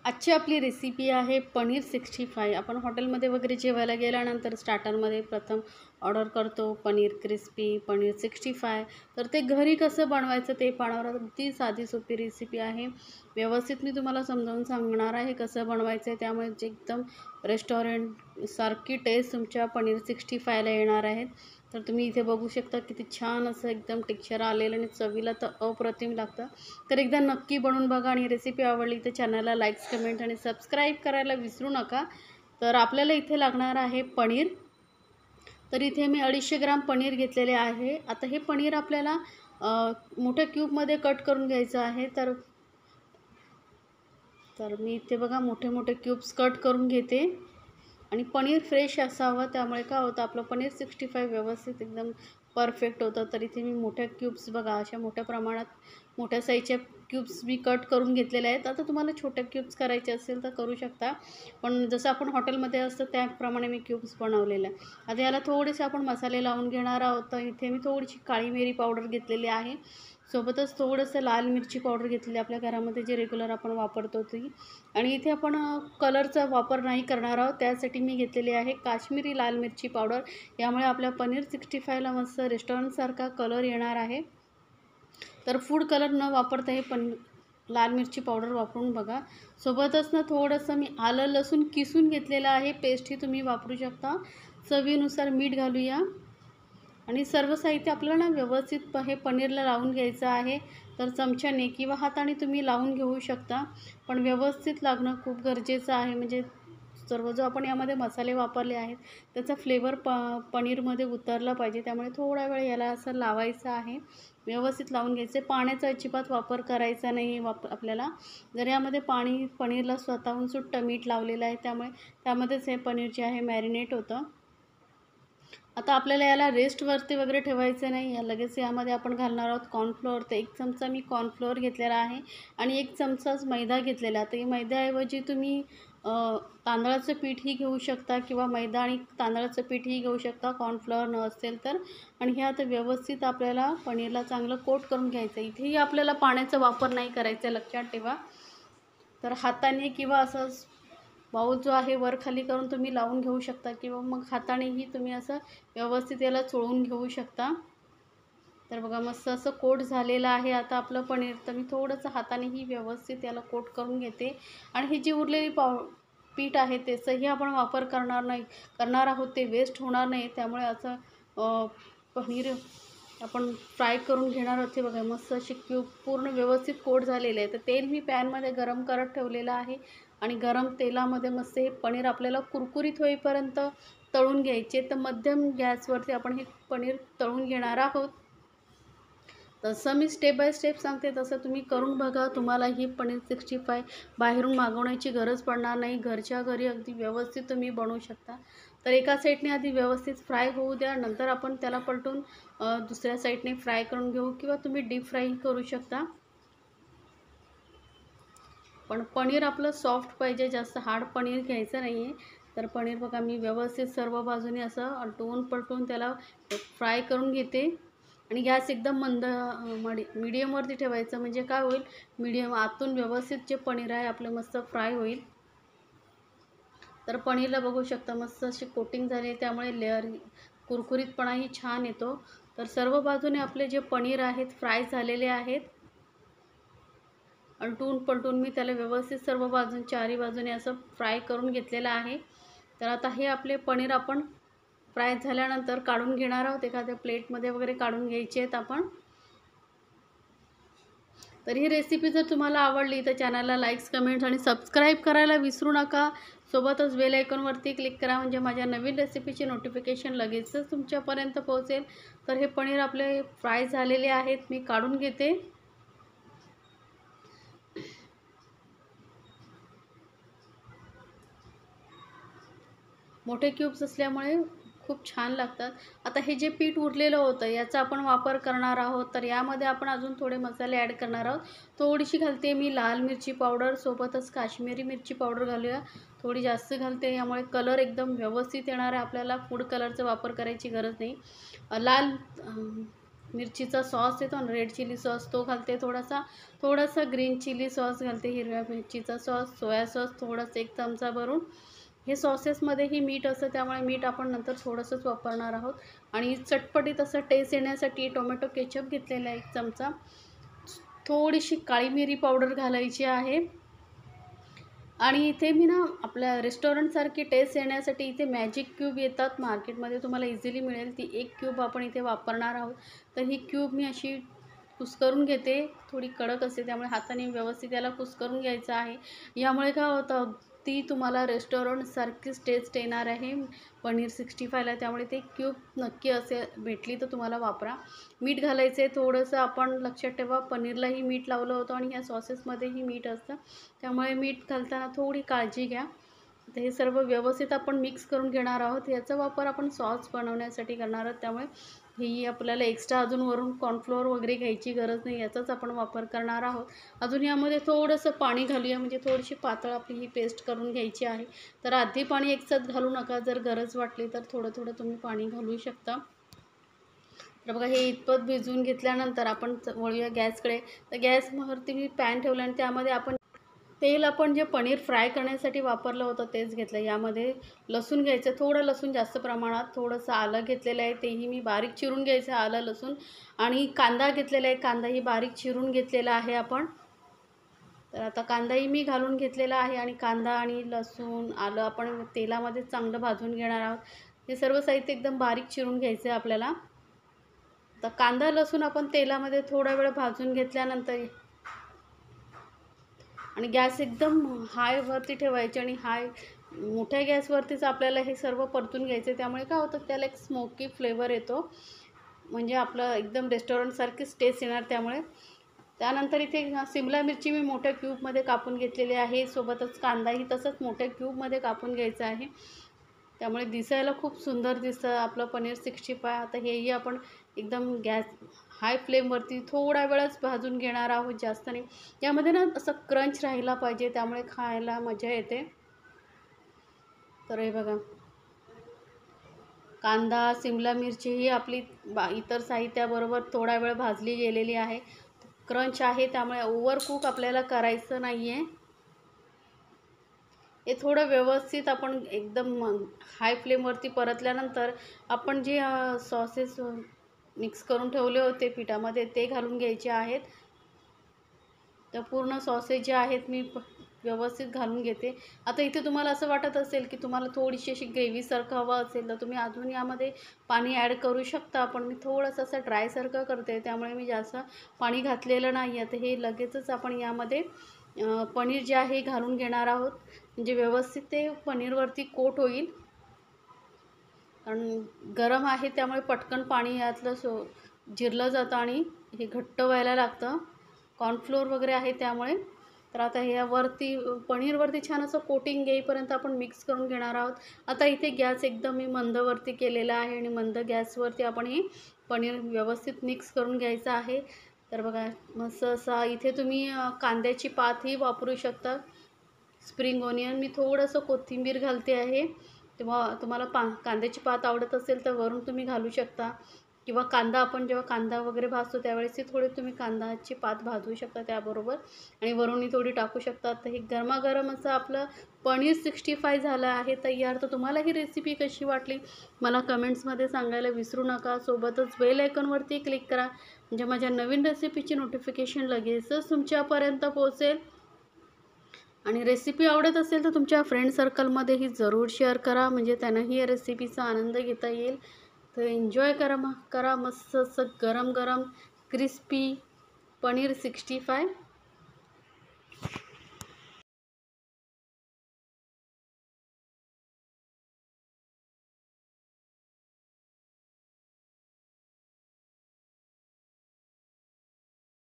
आजची आपली रेसिपी आहे पनीर 65। आपण हॉटेलमध्ये वगैरे जेवायला गेल्यानंतर स्टार्टरमध्ये प्रथम ऑर्डर करतो पनीर क्रिस्पी, पनीर 65। तर ते घरी कसं बनवायचं ते पाहणार आहोत। अगदी साधी सोपी रेसिपी आहे। व्यवस्थित मी तुम्हाला समजावून सांगणार आहे कसं बनवायचं आहे, त्यामुळे एकदम रेस्टॉरंटसारखी टेस्ट तुमच्या पनीर 65ला येणार आहे। तर तुम्ही इथे बघू शकता किती छान असं एकदम टेक्स्चर आलेलं आणि चवीला तर अप्रतिम लागतं। तर एकदा नक्की बनवून बघा आणि रेसिपी आवडली तर चॅनलला लाईक्स, कमेंट आणि सबस्क्राईब करायला विसरू नका। तर आपल्याला इथे लागणार आहे पनीर। तर इथे मी 250 ग्राम पनीर घेतलेले आहे। आता हे पनीर आपल्याला मोठ्या क्यूबमध्ये कट करून घ्यायचं आहे। तर मी इथे बघा मोठे मोठे क्यूब्स कट करून घेते आणि पनीर फ्रेश असावं, त्यामुळे काय होतं आपलं पनीर 65 व्यवस्थित एकदम परफेक्ट होतं। तर इथे मी मोठ्या क्यूब्स बघा अशा मोठ्या प्रमाणात मोठ्या साईजच्या क्यूब्स मी कट करून घेतलेले आहेत। आता तुम्हाला छोट्या क्यूब्स करायचे असेल तर करू शकता, पण जसं आपण हॉटेलमध्ये असतं त्याप्रमाणे मी क्यूब्स बनवलेले आहे। आता याला थोडेसे आपण मसाले लावून घेणार आहोत। तर इथे मी थोडीशी काळी मिरी पावडर घेतलेली आहे, सोबतच थोडंसं लाल मिरची पावडर घेतलेली आपल्या घरामध्ये जे रेग्युलर आपण वापरतो ती। आणि इथे आपण कलरचा वापर नाही करणार आहोत, त्यासाठी मी घेतलेली आहे काश्मीरी लाल मिरची पावडर। यामुळे आपल्या पनीर 65ला मस्त रेस्टॉरंटसारखा कलर येणार आहे। तर फूड कलर न वापरता हे लाल मिरची पावडर वापरून बघा। सोबतच ना थोडंसं मी आलं लसूण किसून घेतलेलं आहे, पेस्टही तुम्ही वापरू शकता। चवीनुसार मीठ घालूया आणि सर्व साहित्य आपल्याला ना व्यवस्थित हे पनीरला लावून घ्यायचं आहे। तर चमच्याने किंवा हाताने तुम्ही लावून घेऊ शकता, पण व्यवस्थित लागणं खूप गरजेचं आहे। म्हणजे सर्व जो आपण यामध्ये मसाले वापरले आहेत त्याचा फ्लेवर पनीरमध्ये उतरला पाहिजे, त्यामुळे थोडा वेळ याला असं लावायचं आहे, व्यवस्थित लावून घ्यायचे। पाण्याचा अजिबात वापर करायचा नाही आपल्याला। जर यामध्ये पनीरला स्वतःहून सुट्टं मीठ लावलेलं आहे, त्यामुळे त्यामध्येच हे पनीर जे आहे मॅरिनेट होतं। आता आपल्याला याला रेस्टवरती वगैरे ठेवायचं नाही, लगेच यामध्ये आपण घालणार आहोत कॉर्नफ्लोअर। तर 1 चमचा मी कॉर्नफ्लोअर घेतलेला आहे आणि 1 चमचाच मैदा घेतलेला आहे। तर मैद्याऐवजी तुम्ही तांदळाचं पीठही घेऊ शकता किंवा मैदा आणि तांदळाचं पीठही घेऊ शकता, कॉर्नफ्लोअर नसेल तर। आणि हे आता व्यवस्थित आपल्याला पनीरला चांगलं कोट करून घ्यायचं। इथेही आपल्याला पाण्याचा वापर नाही करायचा, लक्षात ठेवा। तर हाताने किंवा असं बाऊल जो आहे वर खाली करून तुम्ही लावून घेऊ शकता, किंवा मग हातानेही तुम्ही असं व्यवस्थित याला चोळून घेऊ शकता। तर बघा मस्त असं कोट झालेलं आहे आता आपलं पनीर। तर मी थोडंसं हातानेही व्यवस्थित याला कोट करून घेते आणि ही जी उरलेली पीठ आहे त्याचाही आपण वापर करणार आहोत, ते वेस्ट होणार नाही। त्यामुळे असं पनीर आपण फ्राय करून घेणार आहोत। हे बघा मस्त असे क्यूब पूर्ण व्यवस्थित कोट झालेले आहे। तर तेल मी पॅनमध्ये गरम करत ठेवलेलं आहे आणि गरम तेलामध्ये मस्त हे पनीर आपल्याला कुरकुरीत होईपर्यंत तळून घ्यायचे। तर मध्यम गॅसवरती आपण हे पनीर तळून घेणार आहोत। तसं मी स्टेप बाय स्टेप सांगते, तसं तुम्ही करून बघा। तुम्हाला ही पनीर 65 बाहेरून मागवण्याची गरज पडणार नाही, घरच्या घरी अगदी व्यवस्थित तुम्ही बनवू शकता। तर एका साईडने आधी व्यवस्थित फ्राय होऊ द्या, नंतर आपण त्याला पलटून दुसऱ्या साईडने फ्राय करून घेऊ, किंवा तुम्ही डीप फ्रायही करू शकता। पण पनीर आपलं सॉफ्ट पाहिजे, जास्त हार्ड पनीर घ्यायचं नाही आहे। तर पनीर बघा मी व्यवस्थित सर्व बाजूने असं अलटून पलटून त्याला फ्राय करून घेते आणि गॅस एकदम मंद मीडियमवरती ठेवायचं, म्हणजे काय होईल, मीडियम आतून व्यवस्थित जे पनीर आहे आपलं मस्त फ्राय होईल। तर पनीरला बघू शकता मस्त अशी कोटिंग झाली, त्यामुळे लेअर कुरकुरीतपणाही छान येतो। तर सर्व बाजूने आपले जे पनीर आहेत फ्राय झालेले आहेत। अलटून पलटून मी त्याला व्यवस्थित सर्व चारही बाजूने असं फ्राय करून घेतलेलं आहे। तर आता हे आपले पनीर आपण फ्राय झाल्यानंतर काढून घेणार आहोत, एखाद्या प्लेटमध्ये वगैरे काढून घ्यायचे आहेत आपण। तर ही रेसिपी जर तुम्हाला आवडली तर चॅनलला लाईक्स, कमेंट्स आणि सबस्क्राईब करायला विसरू नका। सोबतच बेल आयकॉनवरती क्लिक करा, म्हणजे माझ्या नवीन रेसिपीचे नोटिफिकेशन लगेचच तुमच्यापर्यंत पोहोचेल। तर हे पनीर आपले फ्राय झालेले आहेत, मी काढून घेते। मोठे क्यूब्स असल्यामुळे खूप छान लागतात। आता हे जे पीठ उरलेलं होतं याचा आपण वापर करणार आहोत। तर यामध्ये आपण अजून थोडे मसाले ॲड करणार आहोत। थोडीशी घालते मी लाल मिरची पावडर, सोबतच काश्मीरी मिरची पावडर घालूया, थोडी जास्त घालते, यामुळे कलर एकदम व्यवस्थित येणार आहे। आपल्याला फूड कलरचा वापर करायची गरज नाही। लाल मिरचीचा सॉस येतो ना, रेड चिली सॉस तो घालते थोडासा ग्रीन चिली सॉस घालते, हिरव्या मिरचीचा सॉस, सोया सॉस थोडंसं 1 चमचा भरून. हे सॉसेसमध्येही मीठ असतं त्यामुळे मीठ आपण नंतर थोडंसंच वापरणार आहोत. आणि चटपटीत असं टेस्ट येण्यासाठी टोमॅटो केचप घेतलेला 1 चमचा. थोडीशी काळी मिरी पावडर घालायची आहे. आणि इथे मी ना आपल्या रेस्टॉरंटसारखी टेस्ट येण्यासाठी इथे मॅजिक क्यूब येतात मार्केटमध्ये, तुम्हाला इझिली मिळेल. ती 1 क्यूब आपण इथे वापरणार आहोत. तर ही क्यूब मी अशी कुस्करून घेते, थोडी कडक असते त्यामुळे हाताने व्यवस्थित याला कुस्करून घ्यायचं आहे. यामुळे काय होतं, ती तुम्हाला रेस्टॉरंटसारखीच टेस्ट येणार आहे पनीर 65ला. त्यामुळे ते क्यूब नक्की असे भेटली तर तुम्हाला वापरा. मीठ घालायचं आहे थोडंसं. आपण लक्षात ठेवा पनीरलाही मीठ लावलं होतं आणि ह्या सॉसेसमध्येही मीठ असतं, त्यामुळे मीठ घालताना थोडी काळजी घ्या. तर हे सर्व व्यवस्थित आपण मिक्स करून घेणार आहोत. याचा वापर आपण सॉस बनवण्यासाठी करणार आहोत, त्यामुळे ही आपल्याला एक्स्ट्रा अजून वरून कॉर्नफ्लोअर वगैरे घ्यायची गरज नाही, याचाच आपण वापर करणार आहोत. अजून यामध्ये थोडंसं पाणी घालूया, म्हणजे थोडीशी पातळ आपली ही पेस्ट करून घ्यायची आहे. तर आधी पाणी एकसाथ घालू नका, जर गरज वाटली तर थोडं तुम्ही पाणी घालू शकता. तर बघा हे इतपत भिजवून घेतल्यानंतर आपण वळूया गॅसकडे. तर गॅसवरती मी पॅन ठेवला आणि त्यामध्ये आपण जे पनीर फ्राय करण्यासाठी वापरलं होतं तेच घेतलं. यामध्ये लसूण घ्यायचं, थोडं लसूण जास्त प्रमाणात, थोडंसं आलं घेतलेलं आहे, तेही मी बारीक चिरून घ्यायचं आलं लसूण. आणि कांदा घेतलेला आहे, कांदाही बारीक चिरून घेतलेला आहे आपण. तर आता कांदाही मी घालून घेतलेला आहे आणि कांदा आणि लसूण आलं आपण तेलामध्ये चांगलं भाजून घेणार आहोत. हे सर्व साहित्य एकदम बारीक चिरून घ्यायचं आहे आपल्याला. तर कांदा लसूण आपण तेलामध्ये थोडा वेळ भाजून घेतल्यानंतर आणि गॅस एकदम हायवरती ठेवायचे आणि मोठ्या गॅसवरतीच आपल्याला हे सर्व परतून घ्यायचे. त्यामुळे काय होतं, त्याला एक स्मोकी फ्लेवर येतो, म्हणजे आपलं एकदम रेस्टॉरंटसारखीच टेस्ट येणार. त्यानंतर इथे सिमला मिरची मी मोठ्या क्यूबमध्ये कापून घेतलेली आहे, सोबतच कांदाही तसंच मोठ्या क्यूबमध्ये कापून घ्यायचा आहे. त्यामुळे दिसायला खूप सुंदर दिसतं आपलं पनीर 65. आता हेही आपण एकदम गॅस हाय फ्लेमवरती थोडा वेळच भाजून घेणार आहोत, जास्त नाही. यामध्ये ना असं क्रंच राहिला पाहिजे, त्यामुळे खायला मजा येते. तर हे बघा कांदा सिमला मिरची ही आपली इतर साहित्याबरोबर थोडा वेळ भाजली गेलेली आहे. क्रंच आहे त्यामुळे ओव्हर कुक आपल्याला करायचं नाही आहे. हे थोडं व्यवस्थित आपण एकदम हाय फ्लेमवरती परतल्यानंतर आपण जे सॉसेस मिक्स करून ठेवले होते पिठामध्ये ते घालून घ्यायचे आहेत. तर पूर्ण सॉसेस जे आहेत मी व्यवस्थित घालून घेते. आता इथे तुम्हाला असं वाटत असेल की तुम्हाला थोडीशी अशी ग्रेव्हीसारखं हवं असेल तर तुम्ही अजून यामध्ये पाणी ॲड करू शकता. पण मी थोडंसं असं ड्रायसारखं करते, त्यामुळे मी जास्त पाणी घातलेलं नाही आहे. तर हे लगेचच आपण यामध्ये पनीर जे आहे घालून घेणार आहोत, म्हणजे व्यवस्थित ते पनीरवरती कोट होईल. कारण गरम आहे त्यामुळे पटकन पाणी यातलं जिरलं जातं आणि हे घट्ट व्हायला लागतं. कॉर्नफ्लोअर वगैरे आहे त्यामुळे. तर आता ह्यावरती पनीरवरती छान असं कोटिंग येईपर्यंत आपण मिक्स करून घेणार आहोत. आता इथे गॅस एकदम मी मंदवरती केलेला आहे आणि मंद गॅसवरती आपण हे पनीर व्यवस्थित मिक्स करून घ्यायचं आहे. तर बघा मस्त असा इथे तुम्ही कांद्याची पातही वापरू शकता, स्प्रिंग ऑनियन. मी थोडंसं कोथिंबीर घालते आहे, तेव्हा तुम्हाला कांद्याची पात आवडत असेल तर वरून तुम्ही घालू शकता. किंवा कांदा आपण जेव्हा कांदा वगैरे भाजतो त्यावेळेस थोडे तुम्ही कांद्याची पात भाजू शकता त्याबरोबर आणि वरूनही थोडी टाकू शकता. तर हे गरमागरम असं आपलं पनीर 65 झालं आहे तयार. तर तुम्हाला ही रेसिपी कशी वाटली मला कमेंट्समध्ये सांगायला विसरू नका. सोबतच बेल आयकॉनवरती क्लिक करा, म्हणजे माझ्या नवीन रेसिपीची नोटिफिकेशन लगेचच तुमच्यापर्यंत पोहोचेल. आणि रेसिपी आवडत असेल तर तुमच्या फ्रेंड सर्कलमध्येही जरूर शेअर करा, म्हणजे त्यांनाही या रेसिपीचा आनंद घेता येईल. तर एन्जॉय करा मस्त असं गरम गरम क्रिस्पी पनीर 65.